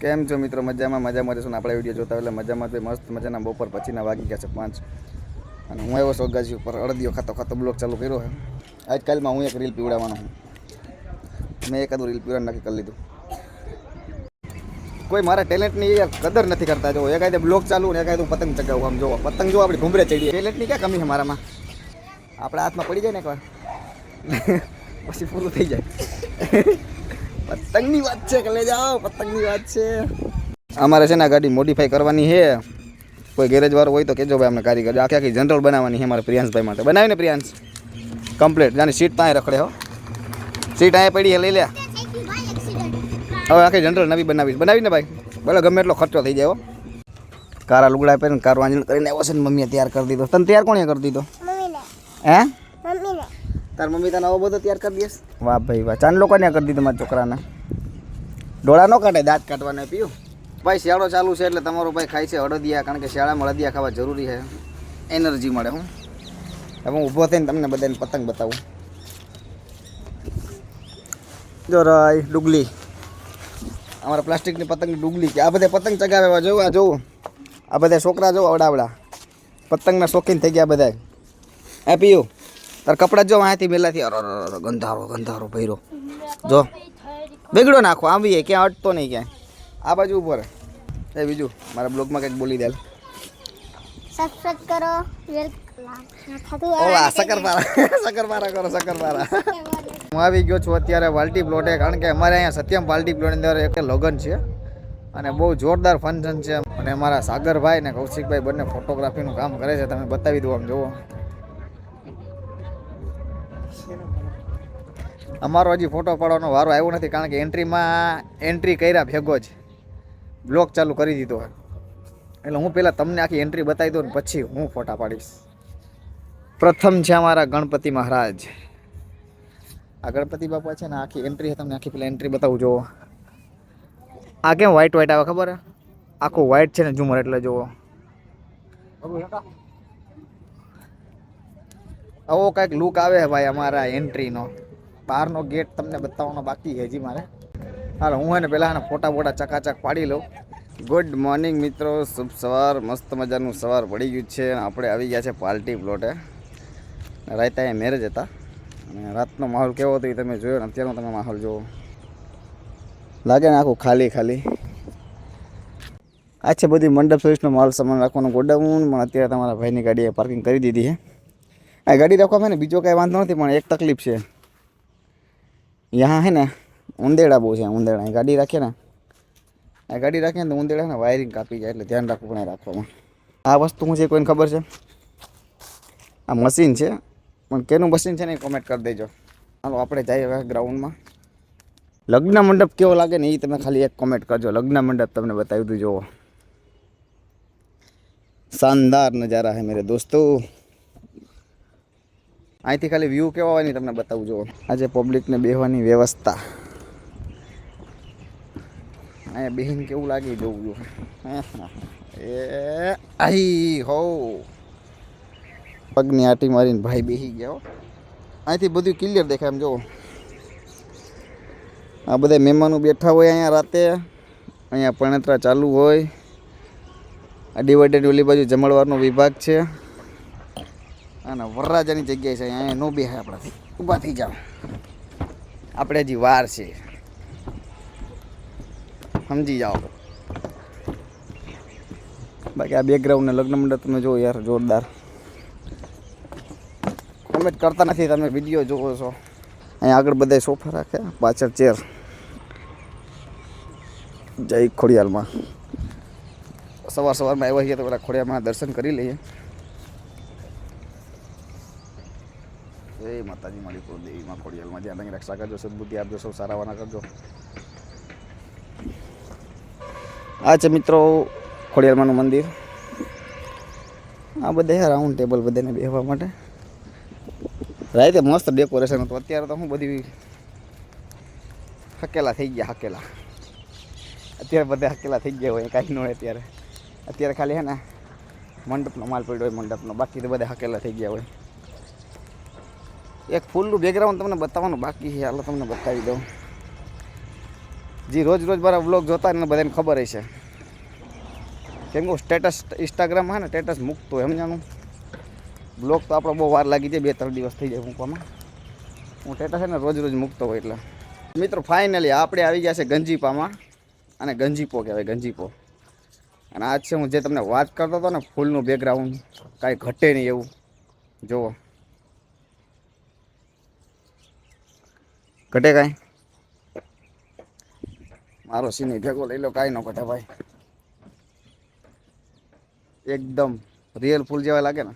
કેમ છો મિત્રો? મજામાં રહેશું. આપણે વિડીયો જોતા એટલે મજામાં મસ્ત મજાના બપોર પછીના વાગી ગયા છે 5 અને હું આવ્યો સોગાજી ઉપર અડદિયો ખાતો બ્લોગ ચાલુ કર્યો છે. આજકાલમાં હું એક રીલ પીવડાવવાનો છું. મેં એકાદું રીલ પીવડાવવાનું નક્કી કરી લીધું. કોઈ મારા ટેલેન્ટની યાર કદર નથી કરતા. જો એકાદે બ્લોગ ચાલુ ને એકાદું પતંગ ચગાવું. આમ જોવો પતંગ જો આપણી ઘૂમરે ચડીએ. ટેલેન્ટની ક્યાં કમી છે મારામાં? આપણા હાથમાં પડી જાય ને એકવાર પછી પૂરું થઈ જાય. પતંગની વાત છે કે લઈ જાઓ, પતંગની વાત છે. અમારે છે ને આ ગાડી મોડિફાઈ કરવાની છે. કોઈ ગેરેજ વાળો હોય તો કહેજો ભાઈ અમને કારીગર. આખી આખી જનરલ બનાવવાની છે મારે પ્રિયાંશભાઈ માટે. બનાવીને પ્રિયાંશ કમ્પ્લીટ. જાની સીટ ત્યાં રખડે હો, સીટ અહીંયા પડી લઈ લે. હવે આખી જનરલ નવી બનાવીને ભાઈ ભલે ગમે એટલો ખર્ચો થઈ જાય હો. કારા લુગડા પહેરીને કાર વાંજણ કરીને આવ્યો છે ને મમ્મીએ તૈયાર કરી દીધો. તને તૈયાર કોણે કરી દીધો? હે તાર મમ્મી તને આવો બધો તૈયાર કરી દઈશ? વાહ ભાઈ વાહ. ચાંદ લોકોને કરી દીધું મારા છોકરાને. ડોળા ન કાઢે, દાંત કાઢવાને પીયું. ભાઈ શિયાળો ચાલુ છે એટલે તમારો ભાઈ ખાય છે અડદિયા, કારણ કે શિયાળામાં અડદિયા ખાવા જરૂરી છે, એનર્જી મળે. હું હવે હું ઊભો થઈને તમને બધાને પતંગ બતાવું. જો રાય ડુગલી, અમારા પ્લાસ્ટિકની પતંગની ડુગલી કે આ બધા પતંગ ચગાવ્યા. જોવું આ જોવું, આ બધા છોકરા જોવો અવડાવડા પતંગના શોખીન થઈ ગયા બધા. એ પીયું તાર કપડાં જો અહીંયાથી મેલાથી ગંધારો ભર્યો. જો બેગડો નાખો, આવીએ ક્યાં અટતો નહીં ક્યાંય. આ બાજુ ઉપર એ બીજું મારા બ્લોગમાં કંઈક બોલી દે. સબસ્ક્રાઇબ કરો. ઓલા શકરપારા કરો શકરપારા. હું આવી ગયો છું અત્યારે પાર્ટી પ્લોટે, કારણ કે અમારે અહીંયા સત્યમ પાર્ટી પ્લોટની અંદર એક લગ્ન છે અને બહુ જોરદાર ફંક્શન છે. અને અમારા સાગરભાઈ ને કૌશિકભાઈ બંને ફોટોગ્રાફીનું કામ કરે છે. તમે બતાવી દો આમ જુઓ. અમારો હજી ફોટો પાડવાનો વારો આવ્યો નથી, કારણ કે એન્ટ્રી કર્યા ભેગો જ બ્લોગ ચાલુ કરી દીધો. એટલે હું પહેલાં તમને આખી એન્ટ્રી બતાવી દઉં ને પછી હું ફોટા પાડીશ. પ્રથમ છે અમારા ગણપતિ મહારાજ. આ ગણપતિ બાપા છે ને આખી એન્ટ્રી તમને આખી પેલા એન્ટ્રી બતાવું. જુઓ આ કેમ વ્હાઈટ આવે ખબર હે? આખું વ્હાઈટ છે ને ઝુમર, એટલે જુઓ આવો કાંઈક લુક આવે ભાઈ અમારા એન્ટ્રીનો. બહારનો ગેટ તમને બતાવવાનો બાકી છે હજી મારે. હાલ હું એને પહેલાં ફોટા ચકાચક પાડી લઉં. ગુડ મોર્નિંગ મિત્રો, શુભ સવાર. મસ્ત મજાનું સવાર પડી ગયું છે. આપણે આવી ગયા છે પાર્ટી પ્લોટે. રાતે અહીંયા મેરેજ હતા અને રાતનો માહોલ કેવો હતો એ તમે જોયો ને અત્યારનો તમે માહોલ જુઓ. લાગે ને આખું ખાલી. આ છે બધી મંડપ સર્વિસનો માલ સામાન રાખવાનો ગોડાઉન. પણ અત્યારે તમારા ભાઈની ગાડીએ પાર્કિંગ કરી દીધી છે. આ ગાડી રાખવામાં ને બીજો કાંઈ વાંધો નથી, પણ એક તકલીફ છે. યહાં હે ને ઉંદેડા બહુ છે. ઉંદેડા ગાડી રાખીએ ને, આ ગાડી રાખીએ ને તો ઉંદેડા ને વાયરિંગ કાપી જાય, એટલે ધ્યાન રાખવું પડે રાખવામાં. આ વસ્તુ શું છે કોઈને ખબર છે? આ મશીન છે, પણ કેનું મશીન છે ને એ કોમેન્ટ કરી દેજો. હાલો આપણે જઈએ હવે ગ્રાઉન્ડમાં. લગ્ન મંડપ કેવો લાગે ને એ તમે ખાલી એક કોમેન્ટ કરજો. લગ્ન મંડપ તમને બતાવી દઉં. જુઓ શાનદાર નજારા હે મેરે દોસ્તો. અહીંથી ખાલી વ્યૂ કેવો હોય ને તમને બતાવું. જુઓ આજે પબ્લિકને બેહવાની વ્યવસ્થા. અહીંયા બેહીને કેવું લાગે જોવું. એ આહી હો પગની આટી મારીને ભાઈ બેસી ગયા. અહીંથી બધું ક્લિયર દેખાય એમ. જુઓ આ બધા મહેમાનો બેઠા હોય અહીંયા રાતે. અહીંયા પરણેતરા ચાલુ હોય. આ ડિવાઈડેડ ઓલી બાજુ જમણવારનો વિભાગ છે અને વરરાજાની જગ્યાએ છે. અહીંયા નો બેહાય આપણાથી. ઊભા થઈ જાઓ, આપણે હજી વાર છે, સમજી જાઓ. બાકી આ બેકગ્રાઉન્ડને લગ્ન મંડપ તમે જુઓ યાર, જોરદાર. કોમેન્ટ કરતા નથી તમે, વિડીયો જોવો છો. અહીંયા આગળ બધા સોફા રાખ્યા, પાછળ ચેર. જય ખોડિયાલમાં. સવારમાં આવ્યા છીએ તો પેલા ખોડિયાલમાં દર્શન કરી લઈએ. જય માતાજી માલિકો દેવીમાં ખોડિયાલમાં. જ્યાં તમે રક્ષા કરજો, સદબુદ્ધિ આપજો, સૌ સારાવાના કરજો. આ છે મિત્રો ખોડિયાલમાંનું મંદિર. આ બધા રાઉન્ડ ટેબલ બધાને બેસવા માટે. રાતે મસ્ત ડેકોરેશન હતું. અત્યારે તો હું બધી હકેલા થઈ ગયા. અત્યારે બધા હકેલા થઈ ગયા હોય, કાંઈ ન હોય અત્યારે ખાલી હે ને મંડપનો માલ પડ્યો હોય મંડપનો, બાકી તો બધા હકેલા થઈ ગયા હોય. એક ફૂલનું બેકગ્રાઉન્ડ તમને બતાવવાનું બાકી છે. હાલો તમને બતાવી દઉં. જે રોજ રોજ મારા વ્લોગ જોતા ને બધાને ખબર હશે. કેમ કે સ્ટેટસ ઇન્સ્ટાગ્રામમાં હે ને સ્ટેટસ મૂકતો હોય સમજાણું. બ્લોગ તો આપણો બહુ વાર લાગી જાય, 2-3 દિવસ થઈ જાય મૂકવામાં. હું સ્ટેટસ છે ને રોજ રોજ મૂકતો હોય એટલે. મિત્રો ફાઇનલી આપણે આવી ગયા છે ગંજીપામાં, અને ગંજીપો કહેવાય ગંજીપો. અને આજ છે હું જે તમને વાત કરતો હતો ને ફૂલનું બેકગ્રાઉન્ડ કાંઈ ઘટે નહીં એવું. જુઓ ઘટે કાંઈ, મારો સીની ભેગો લઈ લો, કાંઈ ન ઘટે ભાઈ. एकदम रियल फूल जेवा लागे ना.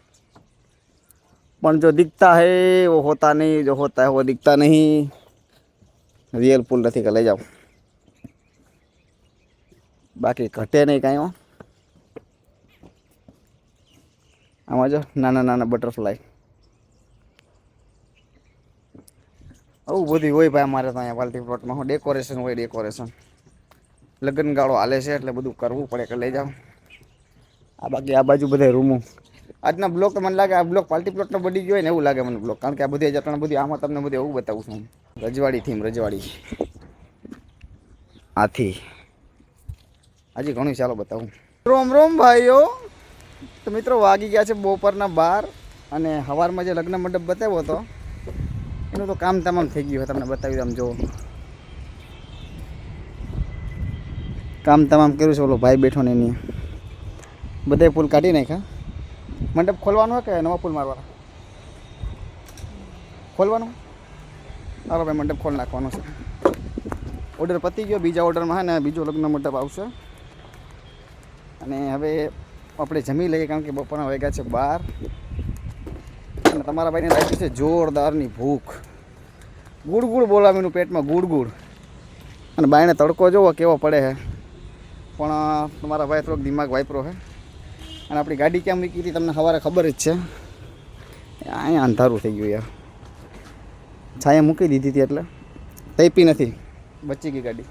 पण जो दिखता है वो होता नहीं, जो होता है वो दिखता नहीं. रियल फूल નથી કે લઈ જાઓ, બાકી ઘટે નહીં કાંઈ. હો આમાં જો નાના નાના બટરફ્લાય, આવું બધું હોય ભાઈ અમારે તો અહીંયા પાલટી પ્લોટમાં. હું ડેકોરેશન હોય, ડેકોરેશન. લગ્ન ગાળો હાલે છે એટલે બધું કરવું પડે કે લઈ જાઓ. આ બાકી આ બાજુ બધા રૂમો. આજના બ્લોક તો મને લાગે આ બ્લોક પાર્ટી પ્લોટનો બની ગયો હોય ને એવું લાગે મને બ્લોક, કારણ કે આ બધી જટણ બધી આમાં તમને બધું એવું બતાવું છું. રજવાડી થીમ, રજવાડી આથી હજી ઘણું ચાલો બતાવું. રોમ રોમ ભાઈઓ. તો મિત્રો વાગી ગયા છે બપોરના 12, અને સવારમાં જે લગ્ન મંડપ બતાવ્યો હતો એનું તો કામ તમામ થઈ ગયું. તમને બતાવી આમ જો કામ તમામ કર્યું છે. ઓલો ભાઈ બેઠો ને એની બધે ફૂલ કાઢી નાખ્યા. મંડપ ખોલવાનું હોય કે નવા ફૂલ મારવાના? ખોલવાનું. ચાલો ભાઈ મંડપ ખોલ નાખવાનો છે. ઓર્ડર પતી ગયો. બીજા ઓર્ડરમાં હે ને બીજો લગ્ન મંડપ આવશે. અને હવે આપણે જમી લઈએ, કારણ કે બપોરના વાગ્યા છે 12, અને તમારા ભાઈને લાગી છે જોરદારની ભૂખ. ગુડ ગુડ બોલાવીનું પેટમાં, ગુડ ગુડ. અને બાયણે તડકો જોવો કેવો પડે છે, પણ તમારા ભાઈ થોડોક દિમાગ વાપરો છે. અને આપણી ગાડી ક્યાં મૂકી હતી તમને સવારે ખબર જ છે. અહીંયા અંધારું થઈ ગયું યાર. છાયા મૂકી દીધી હતી એટલે તૈપી નથી, બચી ગઈ ગાડી.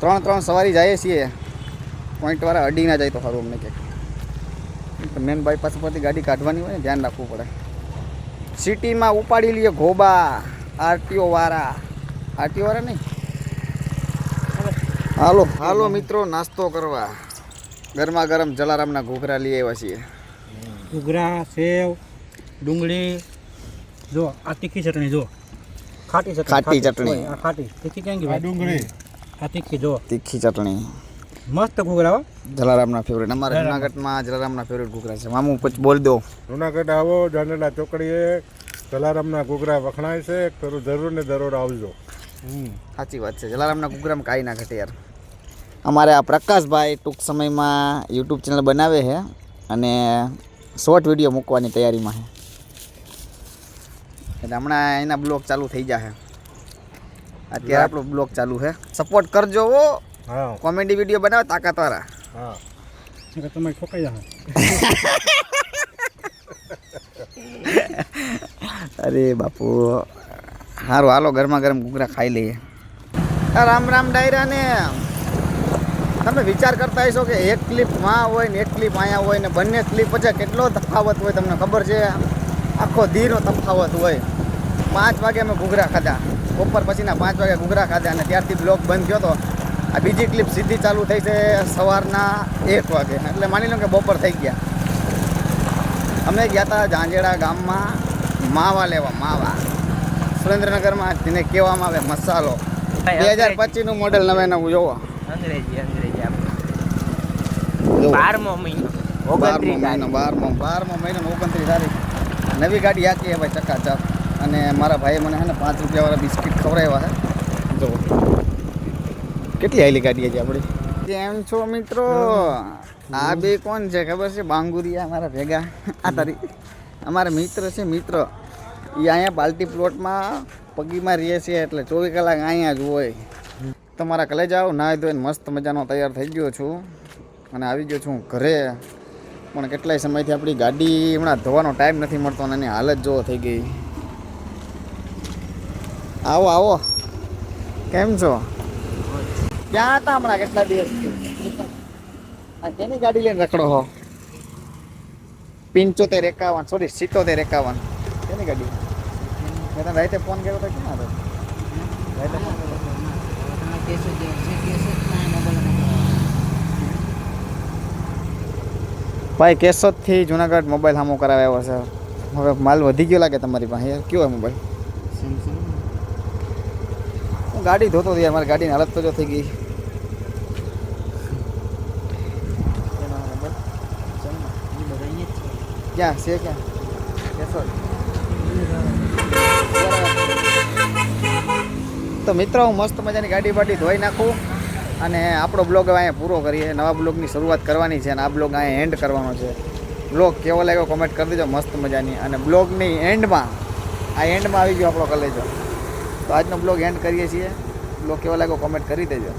3 સવારી જઈએ છીએ, પોઈન્ટવાળા અડી ના જાય તો સારું અમને ક્યાંક. મેન બાયપાસ પરથી ગાડી કાઢવાની હોય ને ધ્યાન રાખવું પડે. સિટીમાં ઉપાડી લઈએ ઘોબા આરટીઓ વાળા. આરટીઓ વાળા નહીં, હાલો હાલો મિત્રો નાસ્તો કરવા. ગરમા ગરમ જલારામના ઘૂઘરા લઈ આવ્યા છીએ. ઘૂઘરા, સેવ, ડુંગળી, જો આ તીખી ચટણી, જો ખાટી ચટણી. ખાટી ચટણી. આ ખાટી તીખી કેમ કે ડુંગળી આ તીખી, જો તીખી ચટણી. મસ્ત ઘૂઘરા હો. જલારામના ફેવરેટ. અમારા જુનાગઢમાં જલારામના ફેવરેટ ઘૂઘરા છે. મામુ પછી બોલ દો. જુનાગઢ આવો, જાનેલા ચોકડીએ જલારામના ઘૂઘરા વખણાય છે. કરું જરૂર ને જરૂર આવજો. સાચી વાત છે. જલારામના ઘૂઘરામાં કાંઈ ના ઘટે યાર. અમારે આ પ્રકાશભાઈ ટૂંક સમયમાં યુટ્યુબ ચેનલ બનાવે છે, અને શોર્ટ વિડીયો મૂકવાની તૈયારીમાં છે. એટલે હમણાં એના બ્લોગ ચાલુ થઈ જશે. અત્યારે આપણો બ્લોગ ચાલુ છે. સપોર્ટ કરજો. ઓ હા, કોમેડી વિડીયો બનાવે તાકાતવાળા. હા, તમે ઠોકાઈ જાઓ. અરે બાપુ સારું, હાલો ગરમા ગરમ ઘૂઘરા ખાઈ લઈએ. રામ રામ ડાયરા ને. તમે વિચાર કરતા હશો કે એક ક્લિપ માં હોય ને એક ક્લિપ અહીંયા હોય ને બંને ક્લિપ વચ્ચે કેટલો તફાવત હોય. તમને ખબર છે? આખો દીનો તફાવત હોય. 5 વાગે અમે ઘૂઘરા ખાધા, બપોર પછીના 5 વાગે ઘૂઘરા ખાધા, અને ત્યારથી બ્લોગ બંધ થયો હતો. આ બીજી ક્લિપ સીધી ચાલુ થઈ છે સવારના 1 વાગે, એટલે માની લો કે બપોર થઈ ગયા. અમે ગયા હતા ઝાંઝેડા ગામમાં માવા લેવા. માવા સુરેન્દ્રનગરમાં જેને કહેવામાં આવે મસાલો. 2025નું મોડેલ નવે નવું જોવો. અંગ્રેજી આપણે જોવો. 12મો મહિનો 12મો મહિનો 29 તારીખ. નવી ગાડી આખી હે ભાઈ, ચકાચક. અને મારા ભાઈએ મને છે ને 5 રૂપિયાવાળા બિસ્કિટ ખવડાવ્યા છે. જો કેટલી હાઈલી ગાડી છે આપણી. કેમ છો મિત્રો? આ બે કોણ છે ખબર છે? બાંગુરિયા મારા ભેગા. આ તારી અમારા મિત્ર છે, મિત્ર. એ અહીંયા પાલટી પ્લોટમાં પગીમાં રહીએ છીએ, એટલે 24 કલાક અહીંયા જ હોય. તમારા કલે જાઓ, નાહી ધોઈને મસ્ત મજાનો તૈયાર થઈ ગયો છું, અને આવી ગયો છું ઘરે. પણ કેટલાય સમયથી આપણી ગાડી હમણાં ધોવાનો ટાઈમ નથી મળતો, અને એની હાલત જોવો થઈ ગઈ. આવો આવો, કેમ છો? ક્યાં હતા હમણાં કેટલા દિવસ? કેની ગાડી લઈને રખડો હો? 75 51, સોરી 77 51. કેની ગાડી? મેં તને રાતે ફોન કર્યો હતો, ક્યાં હતો? રાતે ફોન કર્યો. ભાઈ કેશોદથી જુનાગઢ મોબાઈલ સામો કરાવે આવ્યો છે. હવે માલ વધી ગયો લાગે તમારી પાસે યાર. કયો મોબાઈલ? હું ગાડી ધોતો હતો યાર, મારી ગાડીની હાલત તો જો થઈ ગઈ. ક્યાં છે ક્યાં? કેશોદ. તો મિત્રો હું મસ્ત મજાની ગાડી બાડી ધોઈ નાખું અને આપણો બ્લોગ હવે અહીંયા પૂરો કરીએ. નવા બ્લોગની શરૂઆત કરવાની છે અને આ બ્લોગ અહીંયા એન્ડ કરવાનો છે. બ્લોગ કેવો લાગ્યો કોમેન્ટ કરી દેજો મસ્ત મજાની. અને બ્લોગની એન્ડમાં આવી ગયો આપણો કલેજો. તો આજનો બ્લોગ એન્ડ કરીએ છીએ. બ્લોગ કેવો લાગ્યો કોમેન્ટ કરી દેજો.